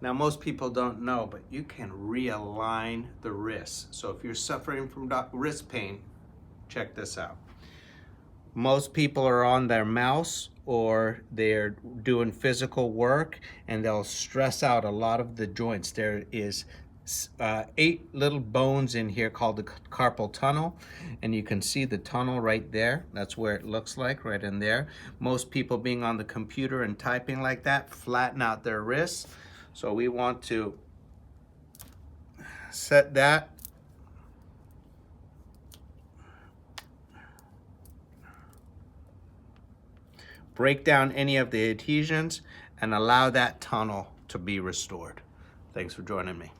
Now, most people don't know, but you can realign the wrist. So if you're suffering from wrist pain, check this out. Most people are on their mouse or they're doing physical work and they'll stress out a lot of the joints. There is 8 little bones in here called the carpal tunnel, and you can see the tunnel right there. That's where it looks like, right in there. Most people being on the computer and typing like that flatten out their wrists. So we want to set that. Break down any of the adhesions and allow that tunnel to be restored. Thanks for joining me.